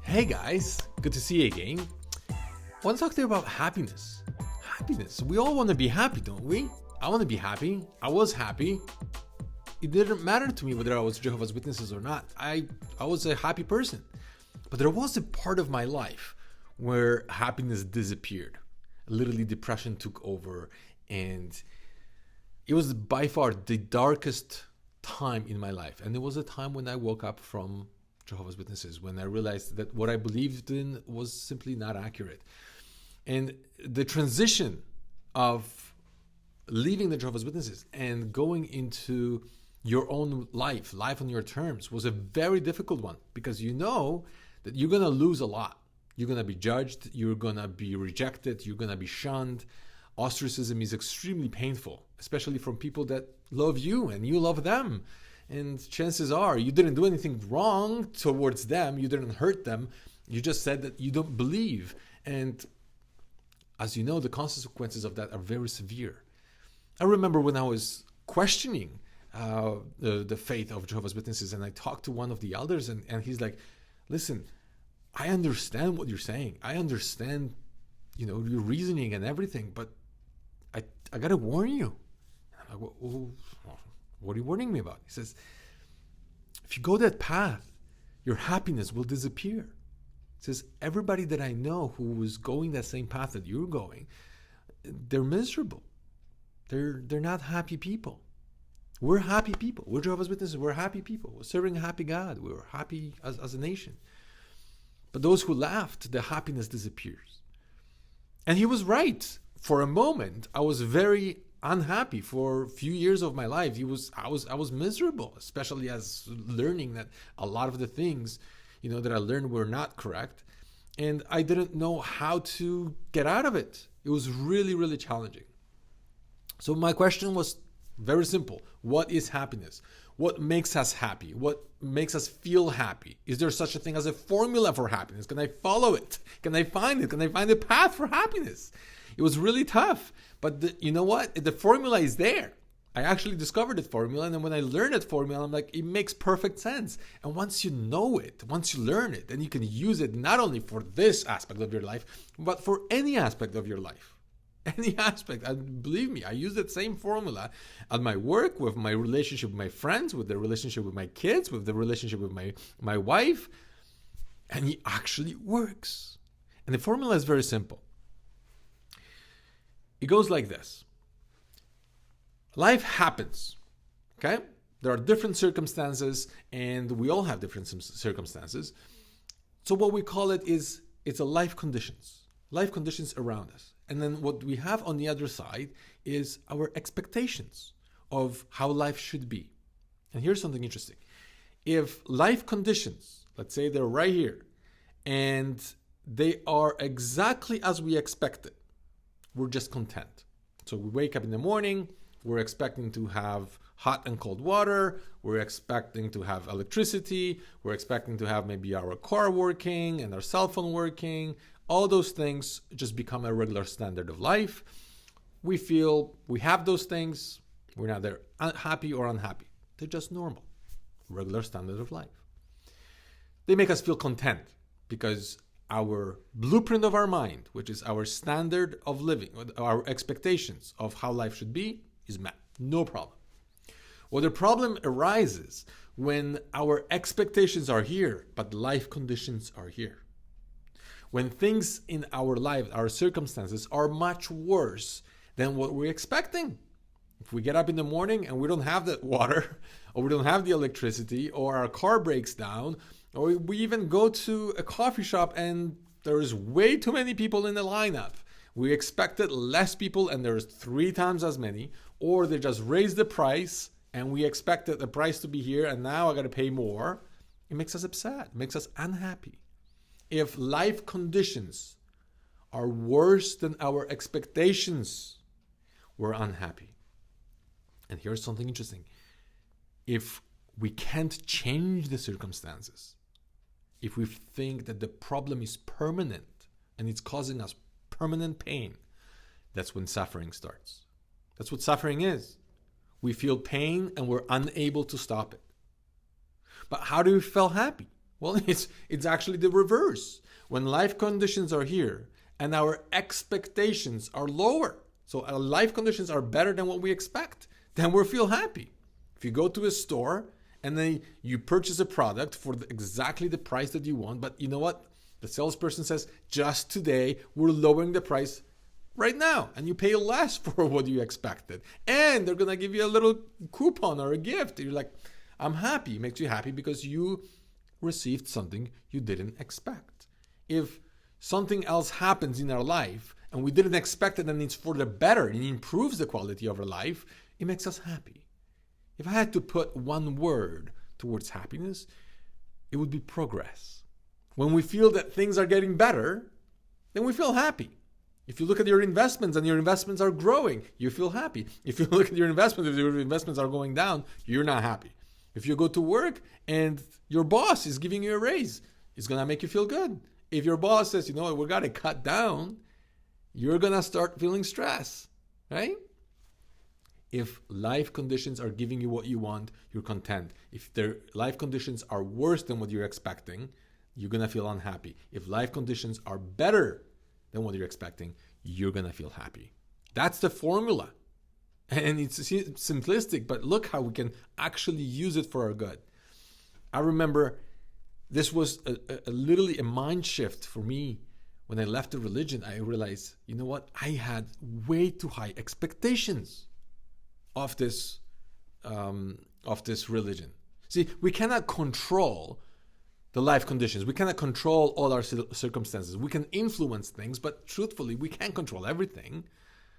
Hey guys, good to see you again. I want to talk to you about happiness. Happiness. We all want to be happy, don't we? I want to be happy. I was happy. It didn't matter to me whether I was Jehovah's Witnesses or not. I was a happy person. But there was a part of my life where happiness disappeared. Literally, depression took over, and it was by far the darkest time in my life. And it was a time when I woke up from Jehovah's Witnesses, when I realized that what I believed in was simply not accurate. And the transition of leaving the Jehovah's Witnesses and going into your own life on your terms, was a very difficult one, because you know that you're going to lose a lot. You're going to be judged, you're going to be rejected, you're going to be shunned. Ostracism is extremely painful, especially from people that love you and you love them. And chances are you didn't do anything wrong towards them, you didn't hurt them, you just said that you don't believe. And as you know, the consequences of that are very severe. I remember when I was questioning the faith of Jehovah's Witnesses, and I talked to one of the elders, and he's like, listen, I understand what you're saying. I understand, your reasoning and everything, but I got to warn you. And I'm like, well, what are you warning me about? He says, if you go that path, your happiness will disappear. He says, everybody that I know who was going that same path that you're going, they're miserable. They're not happy people. We're happy people. We're Jehovah's Witnesses. We're happy people. We're serving a happy God. We're happy as a nation. But those who left, the happiness disappears. And he was right. For a moment, I was very unhappy. For a few years of my life, I was miserable, especially as learning that a lot of the things, that I learned were not correct. And I didn't know how to get out of it. It was really, really challenging. So my question was very simple. What is happiness? What makes us happy? What makes us feel happy? Is there such a thing as a formula for happiness? Can I follow it? Can I find it? Can I find a path for happiness? It was really tough. But you know what? The formula is there. I actually discovered that formula. And then when I learned that formula, I'm like, it makes perfect sense. And once you know it, once you learn it, then you can use it not only for this aspect of your life, but for any aspect of your life. Any aspect. And believe me, I use that same formula at my work, with my relationship with my friends, with the relationship with my kids, with the relationship with my wife. And it actually works. And the formula is very simple. It goes like this. Life happens, okay? There are different circumstances, and we all have different circumstances. So what we call it's a life conditions around us. And then what we have on the other side is our expectations of how life should be. And here's something interesting. If life conditions, let's say they're right here, and they are exactly as we expected, we're just content. So we wake up in the morning, we're expecting to have hot and cold water, we're expecting to have electricity, we're expecting to have maybe our car working and our cell phone working. All those things just become a regular standard of life. We feel we have those things, we're neither happy or unhappy. They're just normal, regular standard of life. They make us feel content because our blueprint of our mind, which is our standard of living, our expectations of how life should be, is met. No problem. Well, the problem arises when our expectations are here, but life conditions are here. When things in our life, our circumstances, are much worse than what we're expecting. If we get up in the morning and we don't have that water, or we don't have the electricity, or our car breaks down, or we even go to a coffee shop and there's way too many people in the lineup. We expected less people and there's 3 times as many, or they just raised the price and we expected the price to be here and now I got to pay more. It makes us upset, it makes us unhappy. If life conditions are worse than our expectations, we're unhappy. And here's something interesting. If we can't change the circumstances, if we think that the problem is permanent and it's causing us permanent pain, that's when suffering starts. That's what suffering is. We feel pain and we're unable to stop it. But how do we feel happy? Well, it's actually the reverse. When life conditions are here and our expectations are lower, so our life conditions are better than what we expect, then we feel happy. If you go to a store and then you purchase a product for exactly the price that you want, but you know what? The salesperson says, just today, we're lowering the price right now, and you pay less for what you expected. And they're going to give you a little coupon or a gift. You're like, I'm happy. It makes you happy because you received something you didn't expect. If something else happens in our life and we didn't expect it and it's for the better and it improves the quality of our life, it makes us happy. If I had to put one word towards happiness, it would be progress. When we feel that things are getting better, then we feel happy. If you look at your investments and your investments are growing, you feel happy. If you look at your investments, if your investments are going down, you're not happy. If you go to work and your boss is giving you a raise, it's going to make you feel good. If your boss says, you know what, we got to cut down, you're going to start feeling stress, right? If life conditions are giving you what you want, you're content. If their life conditions are worse than what you're expecting, you're going to feel unhappy. If life conditions are better than what you're expecting, you're going to feel happy. That's the formula. And it's simplistic, but look how we can actually use it for our good. I remember this was literally a mind shift for me. When I left the religion, I realized, you know what? I had way too high expectations of this religion. See, we cannot control the life conditions. We cannot control all our circumstances. We can influence things, but truthfully, we can't control everything.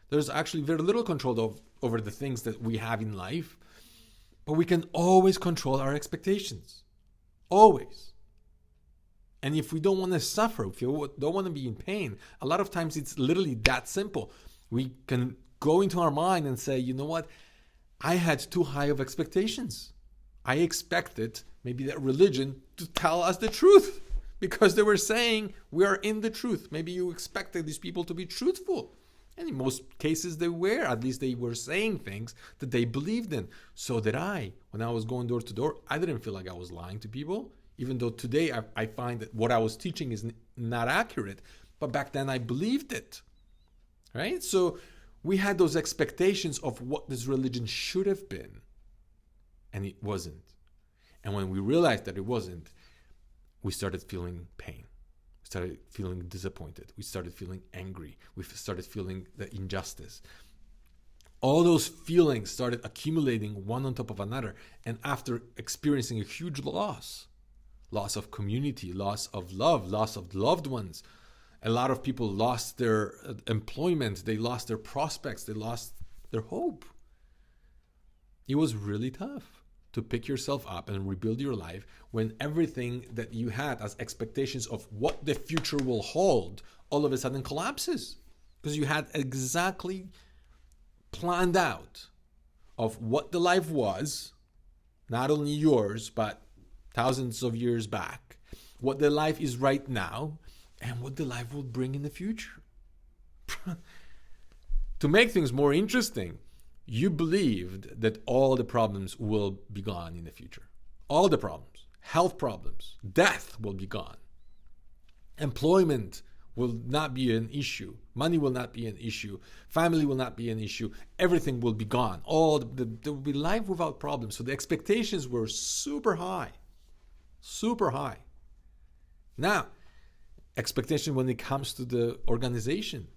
There's actually very little control over the things that we have in life, but we can always control our expectations. Always. And if we don't want to suffer, if we don't want to be in pain, a lot of times it's literally that simple. We can go into our mind and say, you know what? I had too high of expectations. I expected maybe that religion to tell us the truth because they were saying we are in the truth. Maybe you expected these people to be truthful. And in most cases they were. At least they were saying things that they believed in. So did I. When I was going door to door, I didn't feel like I was lying to people. Even though today I find that what I was teaching is not accurate. But back then I believed it. Right? So we had those expectations of what this religion should have been. And it wasn't. And when we realized that it wasn't, we started feeling pain. We started feeling disappointed. We started feeling angry. We started feeling the injustice. All those feelings started accumulating one on top of another. And after experiencing a huge loss of community, loss of love, loss of loved ones, a lot of people lost their employment. They lost their prospects. They lost their hope. It was really tough to pick yourself up and rebuild your life when everything that you had as expectations of what the future will hold all of a sudden collapses. Because you had exactly planned out of what the life was, not only yours, but thousands of years back, what the life is right now, and what the life will bring in the future. To make things more interesting, you believed that all the problems will be gone in the future. All the problems, health problems, death will be gone. Employment will not be an issue. Money will not be an issue. Family will not be an issue. Everything will be gone. There will be life without problems. So the expectations were super high. Super high. Now, expectation when it comes to the organization.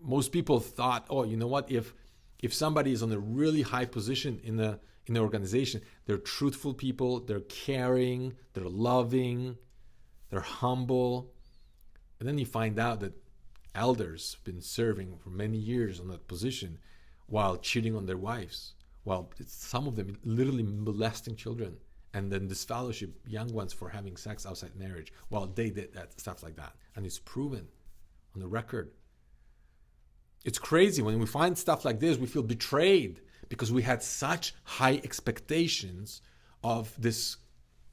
Most people thought, oh, you know what? If somebody is on a really high position in the organization, they're truthful people, they're caring, they're loving, they're humble. And then you find out that elders have been serving for many years on that position while cheating on their wives, while some of them literally molesting children, and then disfellowship young ones for having sex outside marriage while they did that, stuff like that. And it's proven on the record. It's crazy. When we find stuff like this, we feel betrayed because we had such high expectations of this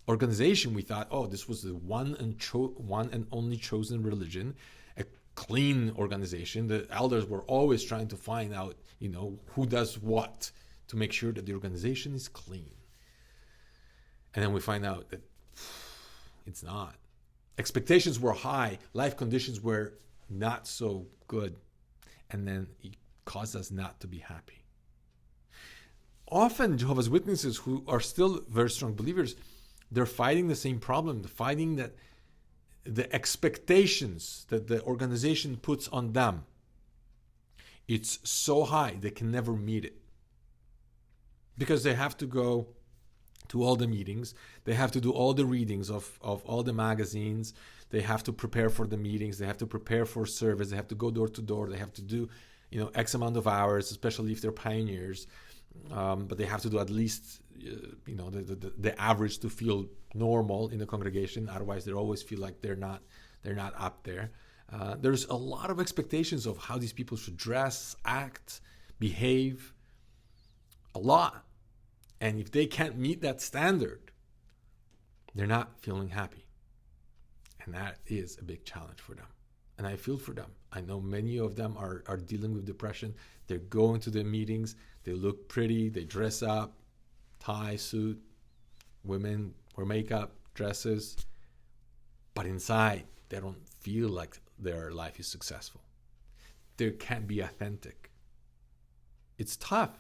organization. We thought, oh, this was the one and only chosen religion, a clean organization. The elders were always trying to find out, who does what to make sure that the organization is clean. And then we find out that It's not. Expectations were high, life conditions were not so good, and then it caused us not to be happy. Often Jehovah's Witnesses, who are still very strong believers, they're fighting the same problem. They're fighting that the expectations that the organization puts on them, it's so high they can never meet it. Because they have to go to all the meetings, they have to do all the readings of all the magazines, they have to prepare for the meetings, they have to prepare for service, they have to go door to door, they have to do X amount of hours, especially if they're pioneers. But they have to do at least the average to feel normal in the congregation. Otherwise, they always feel like they're not up there. There's a lot of expectations of how these people should dress, act, behave. A lot. And if they can't meet that standard, they're not feeling happy. And that is a big challenge for them. And I feel for them. I know many of them are dealing with depression. They're going to the meetings. They look pretty. They dress up, tie, suit. Women wear makeup, dresses. But inside, they don't feel like their life is successful. They can't be authentic. It's tough.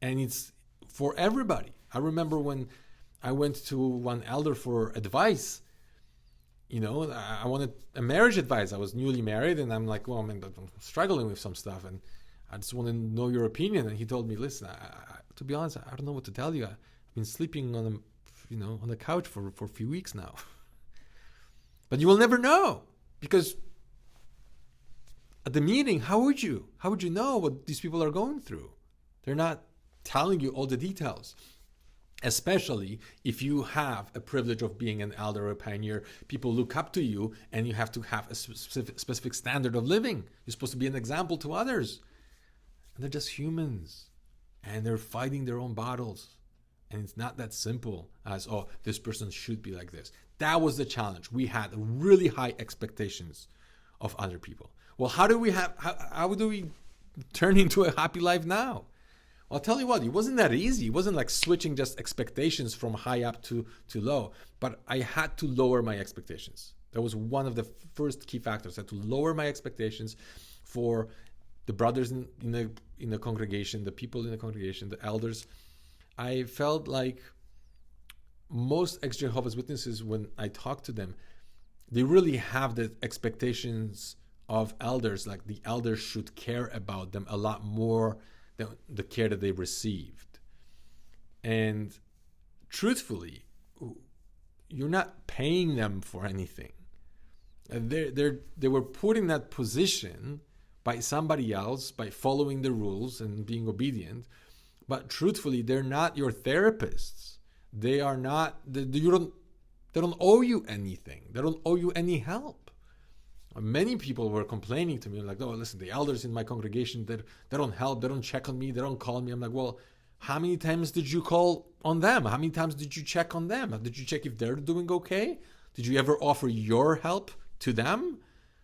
And it's for everybody. I remember when I went to one elder for advice. I wanted a marriage advice. I was newly married, and I'm like, well, I'm struggling with some stuff, and I just want to know your opinion. And he told me, listen, to be honest, I don't know what to tell you. I've been sleeping on the couch for a few weeks now. But you will never know, because at the meeting, how would you know what these people are going through? They're not telling you all the details. Especially if you have a privilege of being an elder or a pioneer, people look up to you, and you have to have a specific standard of living. You're supposed to be an example to others. And they're just humans, and they're fighting their own battles. And it's not that simple as, this person should be like this. That was the challenge. We had really high expectations of other people. Well, how do we turn into a happy life now? I'll tell you what, it wasn't that easy. It wasn't like switching just expectations from high up to low. But I had to lower my expectations. That was one of the first key factors. I had to lower my expectations for the brothers in the congregation, the people in the congregation, the elders. I felt like most ex-Jehovah's Witnesses, when I talk to them, they really have the expectations of elders, like the elders should care about them a lot more the care that they received. And truthfully, you're not paying them for anything. They were put in that position by somebody else, by following the rules and being obedient. But truthfully, they're not your therapists. They are not. They don't owe you anything. They don't owe you any help. Many people were complaining to me, like, listen, the elders in my congregation, they don't help, they don't check on me, they don't call me. I'm like, well, how many times did you call on them? How many times did you check on them? Did you check if they're doing okay? Did you ever offer your help to them?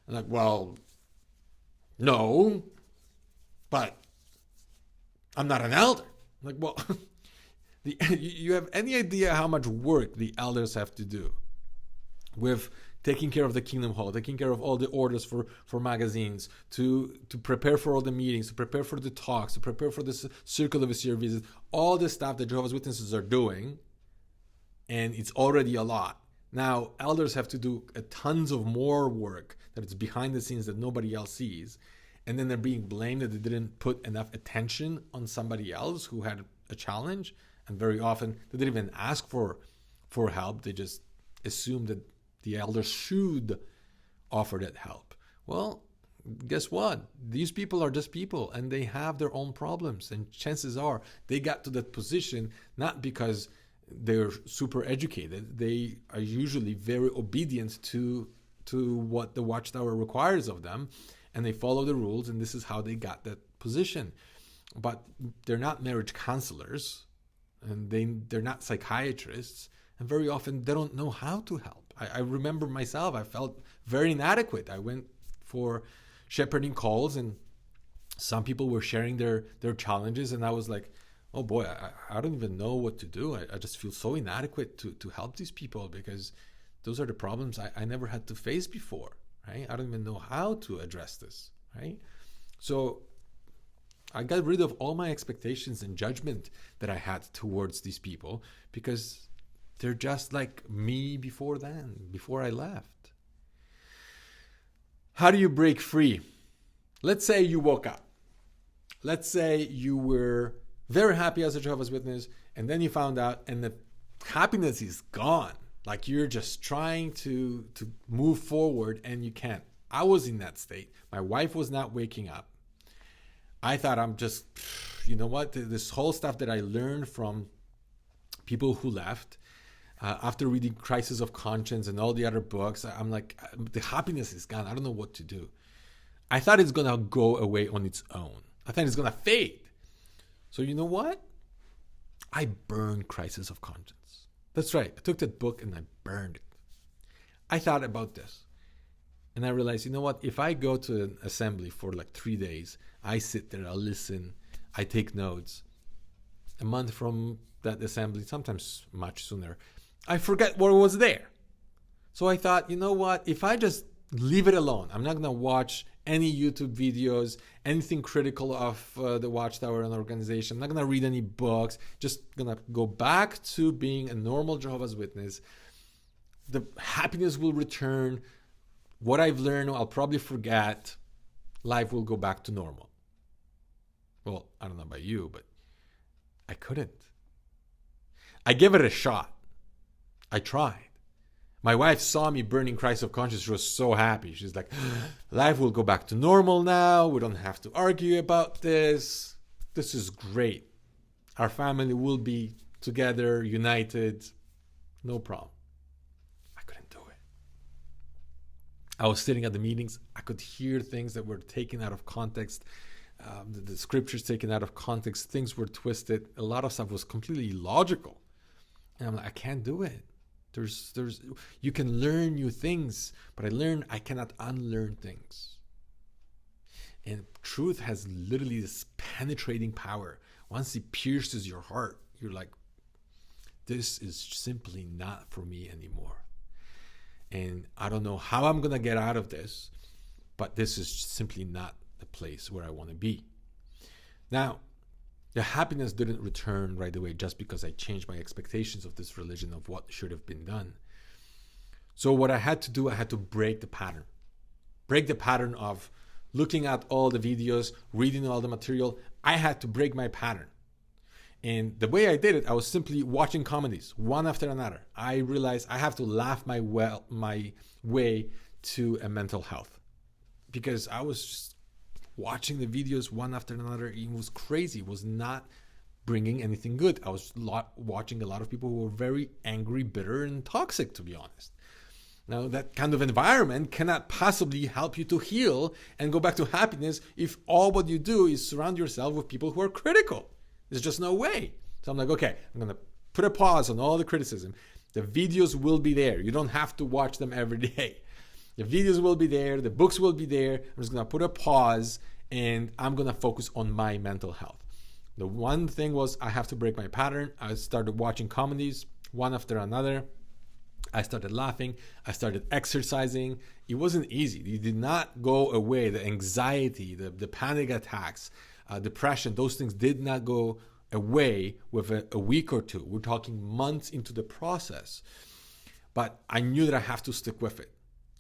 I'm like, well, no, but I'm not an elder. I'm like, well, you have any idea how much work the elders have to do with taking care of the Kingdom Hall, taking care of all the orders for magazines, to prepare for all the meetings, to prepare for the talks, to prepare for the circle of a year visits, all the stuff that Jehovah's Witnesses are doing, and it's already a lot. Now, elders have to do tons of more work that it's behind the scenes that nobody else sees, and then they're being blamed that they didn't put enough attention on somebody else who had a challenge, and very often they didn't even ask for help. They just assumed that the elders should offer that help. Well, guess what? These people are just people, and they have their own problems. And chances are they got to that position not because they're super educated. They are usually very obedient to what the Watchtower requires of them, and they follow the rules, and this is how they got that position. But they're not marriage counselors, and they're not psychiatrists, and very often they don't know how to help. I remember myself, I felt very inadequate. I went for shepherding calls, and some people were sharing their challenges, and I was like, oh boy, I don't even know what to do. I just feel so inadequate to help these people because those are the problems I never had to face before, right? I don't even know how to address this, right? So I got rid of all my expectations and judgment that I had towards these people because they're just like me before then, before I left. How do you break free? Let's say you woke up. Let's say you were very happy as a Jehovah's Witness, and then you found out and the happiness is gone. Like you're just trying to move forward and you can't. I was in that state. My wife was not waking up. I thought I'm just, you know what, this whole stuff that I learned from people who left, after reading Crisis of Conscience and all the other books, I'm like, the happiness is gone. I don't know what to do. I thought it's going to go away on its own. I thought it's going to fade. So you know what? I burned Crisis of Conscience. That's right. I took that book and I burned it. I thought about this. And I realized, you know what? If I go to an assembly for like 3 days, I sit there, I listen, I take notes. A month from that assembly, sometimes much sooner, I forget what was there. So I thought, you know what? If I just leave it alone, I'm not going to watch any YouTube videos, anything critical of the Watchtower and organization. I'm not going to read any books. Just going to go back to being a normal Jehovah's Witness. The happiness will return. What I've learned, I'll probably forget. Life will go back to normal. Well, I don't know about you, but I couldn't. I gave it a shot. I tried. My wife saw me burning Christ of Conscience. She was so happy. She's like, life will go back to normal now. We don't have to argue about this. This is great. Our family will be together, united. No problem. I couldn't do it. I was sitting at the meetings. I could hear things that were taken out of context. The scriptures taken out of context. Things were twisted. A lot of stuff was completely illogical. And I'm like, I can't do it. You can learn new things, but I learned I cannot unlearn things. And truth has literally this penetrating power. Once it pierces your heart, you're like, this is simply not for me anymore. And I don't know how I'm going to get out of this, but this is simply not the place where I want to be. Now, the happiness didn't return right away just because I changed my expectations of this religion, of what should have been done. So what I had to do, I had to break the pattern. Break the pattern of looking at all the videos, reading all the material. I had to break my pattern. And the way I did it, I was simply watching comedies, one after another. I realized I have to laugh my way to a mental health. Because I was just watching the videos one after another. It was crazy. It was not bringing anything good. I was watching a lot of people who were very angry, bitter, and toxic, to be honest. Now, that kind of environment cannot possibly help you to heal and go back to happiness if all what you do is surround yourself with people who are critical. There's just no way. So I'm like, okay, I'm going to put a pause on all the criticism. The videos will be there. You don't have to watch them every day. The videos will be there. The books will be there. I'm just going to put a pause and I'm going to focus on my mental health. The one thing was I have to break my pattern. I started watching comedies one after another. I started laughing. I started exercising. It wasn't easy. It did not go away. The anxiety, the panic attacks, depression, those things did not go away with a week or two. We're talking months into the process. But I knew that I have to stick with it.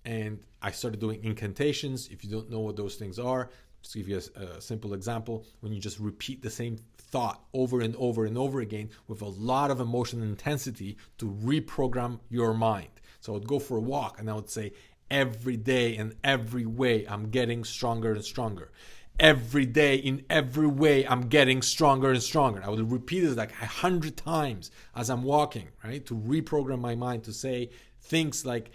And I started doing incantations. If you don't know what those things are, just to give you a simple example, when you just repeat the same thought over and over and over again with a lot of emotional intensity to reprogram your mind. So I would go for a walk and I would say, every day and every way, I'm getting stronger and stronger. Every day, in every way, I'm getting stronger and stronger. I would repeat it like 100 times as I'm walking, right? To reprogram my mind to say things like,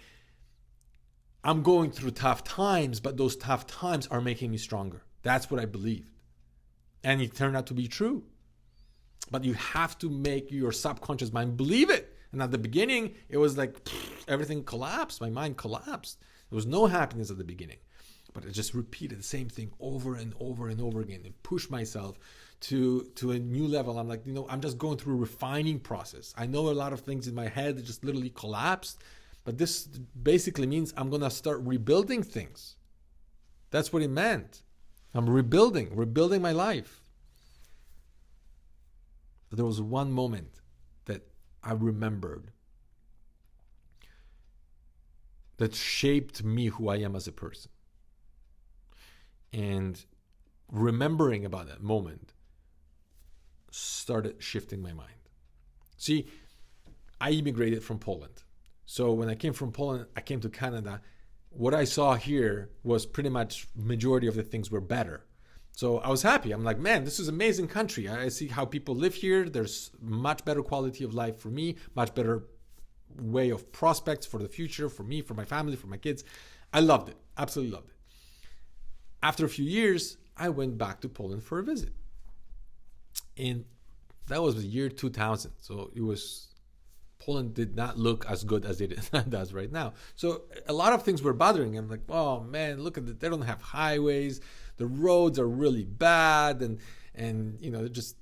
I'm going through tough times, but those tough times are making me stronger. That's what I believed. And it turned out to be true. But you have to make your subconscious mind believe it. And at the beginning, it was like everything collapsed. My mind collapsed. There was no happiness at the beginning. But I just repeated the same thing over and over and over again and pushed myself to a new level. I'm like, I'm just going through a refining process. I know a lot of things in my head that just literally collapsed, but this basically means I'm going to start rebuilding things. That's what it meant. I'm rebuilding my life. But there was one moment that I remembered that shaped me, who I am as a person. And remembering about that moment started shifting my mind. See, I immigrated from Poland. So when I came from Poland, I came to Canada. What I saw here was pretty much majority of the things were better. So I was happy. I'm like, man, this is an amazing country. I see how people live here. There's much better quality of life for me, much better way of prospects for the future, for me, for my family, for my kids. I loved it. Absolutely loved it. After a few years, I went back to Poland for a visit. And that was the year 2000. So Poland did not look as good as it does right now. So a lot of things were bothering me. I'm like, oh man, look at it. They don't have highways. The roads are really bad. And just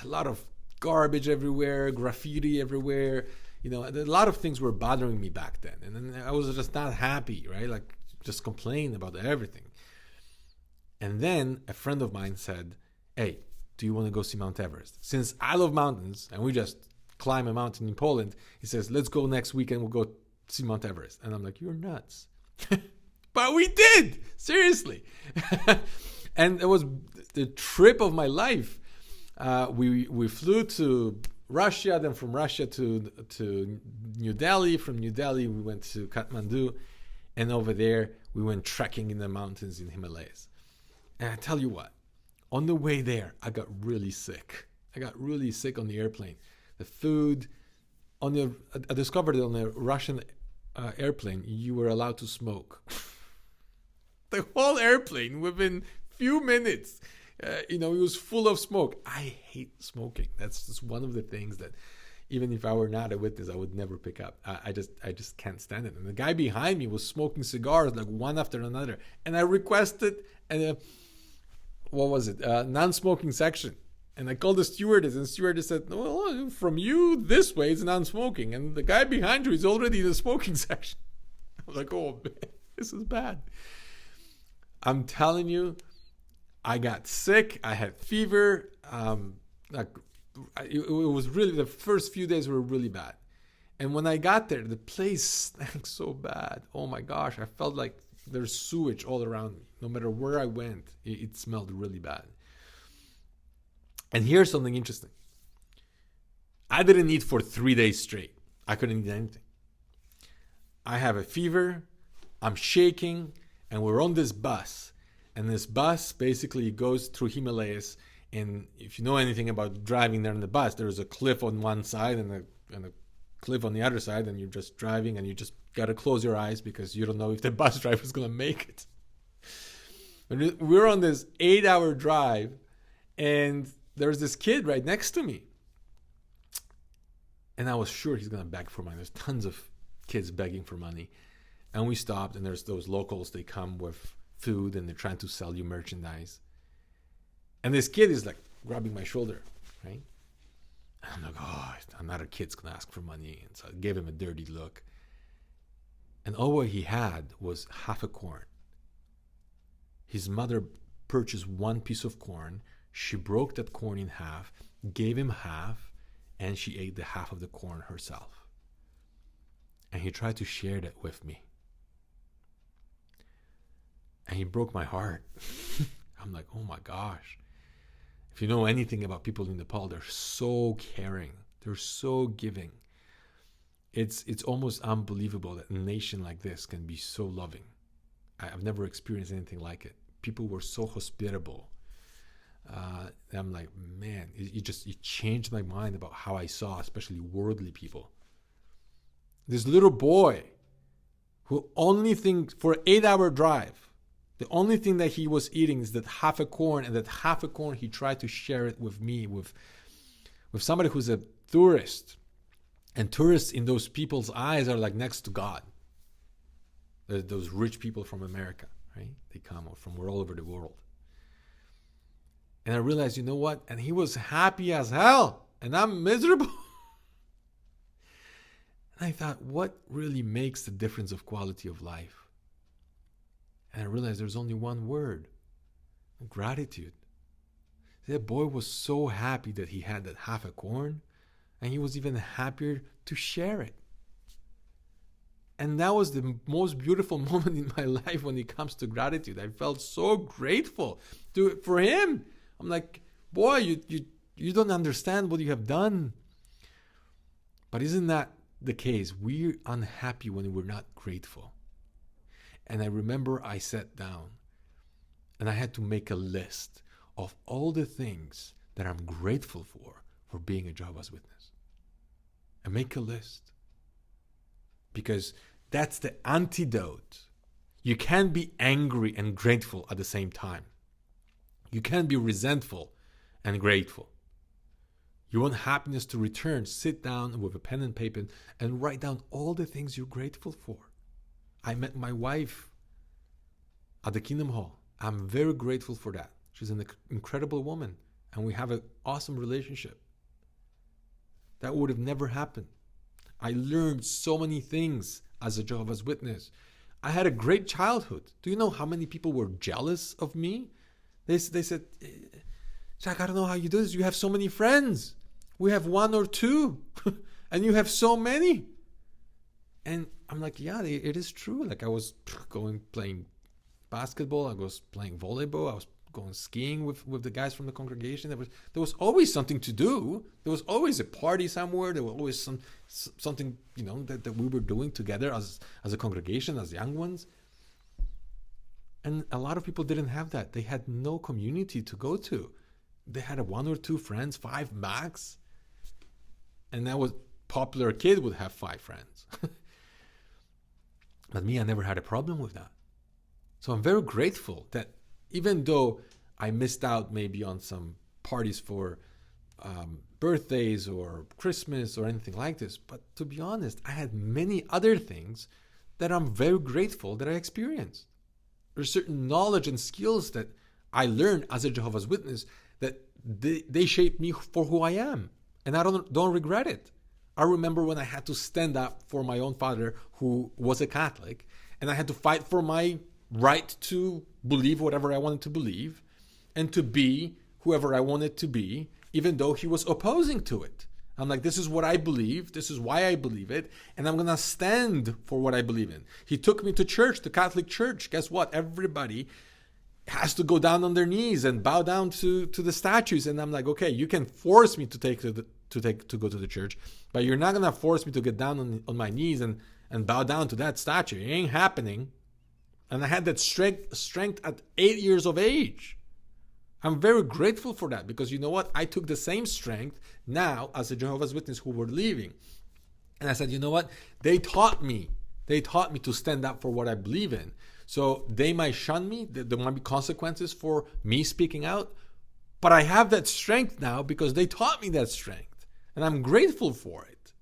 a lot of garbage everywhere, graffiti everywhere. A lot of things were bothering me back then. And then I was just not happy, right? Like just complain about everything. And then a friend of mine said, hey, do you want to go see Mount Everest? Since I love mountains and we just climb a mountain in Poland, he says, let's go next weekend. We'll go see Mount Everest. And I'm like, you're nuts. But we did. Seriously. And it was the trip of my life. We flew to Russia, then from Russia to New Delhi. From New Delhi, we went to Kathmandu. And over there, we went trekking in the mountains in Himalayas. And I tell you what, on the way there, I got really sick. I got really sick on the airplane. The food, I discovered that on a Russian airplane, you were allowed to smoke. The whole airplane, within few minutes, it was full of smoke. I hate smoking. That's just one of the things that, even if I were not a witness, I would never pick up. I just can't stand it. And the guy behind me was smoking cigars like one after another. And I requested non-smoking section. And I called the stewardess, and the stewardess said, well, from you this way it's non-smoking. And the guy behind you is already in the smoking section. I was like, oh, man, this is bad. I'm telling you, I got sick. I had fever. It was really, the first few days were really bad. And when I got there, the place stank so bad. Oh my gosh, I felt like there's sewage all around me. No matter where I went, it smelled really bad. And here's something interesting. I didn't eat for 3 days straight. I couldn't eat anything. I have a fever. I'm shaking. And we're on this bus. And this bus basically goes through Himalayas. And if you know anything about driving there on the bus, there's a cliff on one side and a cliff on the other side. And you're just driving and you just got to close your eyes because you don't know if the bus driver is going to make it. But we're on this 8-hour drive. And there's this kid right next to me. And I was sure he's going to beg for money. There's tons of kids begging for money. And we stopped, and there's those locals. They come with food, and they're trying to sell you merchandise. And this kid is like grabbing my shoulder, right? And I'm like, oh, another kid's going to ask for money. And so I gave him a dirty look. And all what he had was half a corn. His mother purchased one piece of corn. She broke that corn in half, gave him half, and she ate the half of the corn herself. And he tried to share that with me. And he broke my heart. I'm like, oh my gosh. If you know anything about people in Nepal, they're so caring. They're so giving. It's almost unbelievable that a nation like this can be so loving. I've never experienced anything like it. People were so hospitable. I'm like, man, it changed my mind about how I saw, especially worldly people. This little boy who only thinks for an 8-hour drive, the only thing that he was eating is that half a corn, and that half a corn he tried to share it with me, with somebody who's a tourist. And tourists in those people's eyes are like next to God. Those rich people from America, right? They come from all over the world. And I realized, you know what? And he was happy as hell, and I'm miserable. And I thought, what really makes the difference of quality of life? And I realized there's only one word: gratitude. That boy was so happy that he had that half a corn, and he was even happier to share it. And that was the most beautiful moment in my life when it comes to gratitude. I felt so grateful for him. I'm like, boy, you don't understand what you have done. But isn't that the case? We're unhappy when we're not grateful. And I remember I sat down and I had to make a list of all the things that I'm grateful for being a Jehovah's Witness. And make a list. Because that's the antidote. You can't be angry and grateful at the same time. You can't be resentful and grateful. You want happiness to return, sit down with a pen and paper and write down all the things you're grateful for. I met my wife at the Kingdom Hall. I'm very grateful for that. She's an incredible woman, and we have an awesome relationship. That would have never happened. I learned so many things as a Jehovah's Witness. I had a great childhood. Do you know how many people were jealous of me? They said, Jack, I don't know how you do this. You have so many friends. We have one or two, and you have so many. And I'm like, yeah, it is true. Like I was playing basketball. I was playing volleyball. I was going skiing with the guys from the congregation. There was always something to do. There was always a party somewhere. There was always something, that we were doing together as a congregation, as young ones. And a lot of people didn't have that. They had no community to go to. They had one or two friends, 5 max. And that was popular kid would have 5 friends. But me, I never had a problem with that. So I'm very grateful that even though I missed out maybe on some parties for birthdays or Christmas or anything like this, but to be honest, I had many other things that I'm very grateful that I experienced. There's certain knowledge and skills that I learned as a Jehovah's Witness that they shaped me for who I am. And I don't regret it. I remember when I had to stand up for my own father who was a Catholic, and I had to fight for my right to believe whatever I wanted to believe and to be whoever I wanted to be, even though he was opposing to it. I'm like, this is what I believe. This is why I believe it. And I'm going to stand for what I believe in. He took me to church, the Catholic Church. Guess what? Everybody has to go down on their knees and bow down to the statues. And I'm like, okay, you can force me to go to the church, but you're not going to force me to get down on my knees and bow down to that statue. It ain't happening. And I had that strength at 8 years of age. I'm very grateful for that because you know what? I took the same strength now as a Jehovah's Witness who were leaving. And I said, you know what? They taught me to stand up for what I believe in. So they might shun me. There might be consequences for me speaking out. But I have that strength now because they taught me that strength. And I'm grateful for it.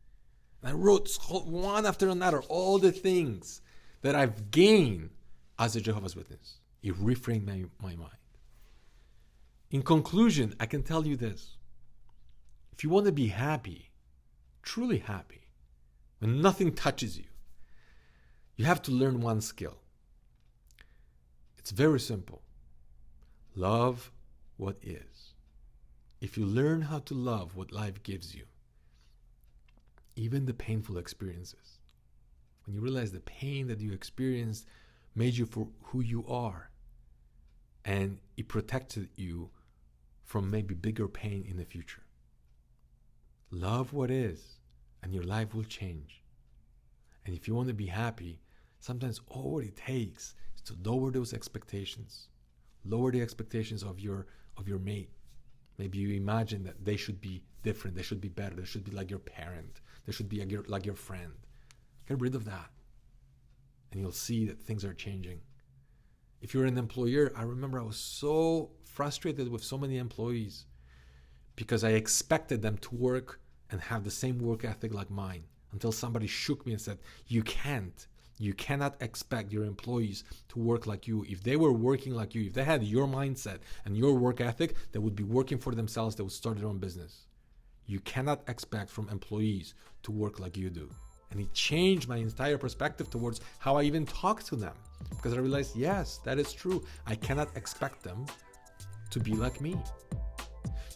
And I wrote one after another all the things that I've gained as a Jehovah's Witness. It reframed my mind. In conclusion, I can tell you this. If you want to be happy, truly happy, when nothing touches you, you have to learn one skill. It's very simple. Love what is. If you learn how to love what life gives you, even the painful experiences, when you realize the pain that you experienced made you for who you are, and it protected you from maybe bigger pain in the future. Love what is, and your life will change. And if you want to be happy, sometimes all it takes is to lower those expectations. Lower the expectations of your mate. Maybe you imagine that they should be different, they should be better, they should be like your parent, they should be like your friend. Get rid of that. And you'll see that things are changing. If you're an employer, I remember I was so frustrated with so many employees because I expected them to work and have the same work ethic like mine until somebody shook me and said, you can't You cannot expect your employees to work like you. If they were working like you, if they had your mindset and your work ethic, they would be working for themselves, they would start their own business. You cannot expect from employees to work like you do. And it changed my entire perspective towards how I even talk to them. Because I realized, yes, that is true. I cannot expect them to be like me.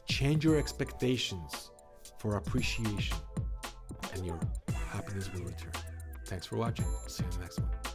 Change your expectations for appreciation, and your happiness will return. Thanks for watching. See you in the next one.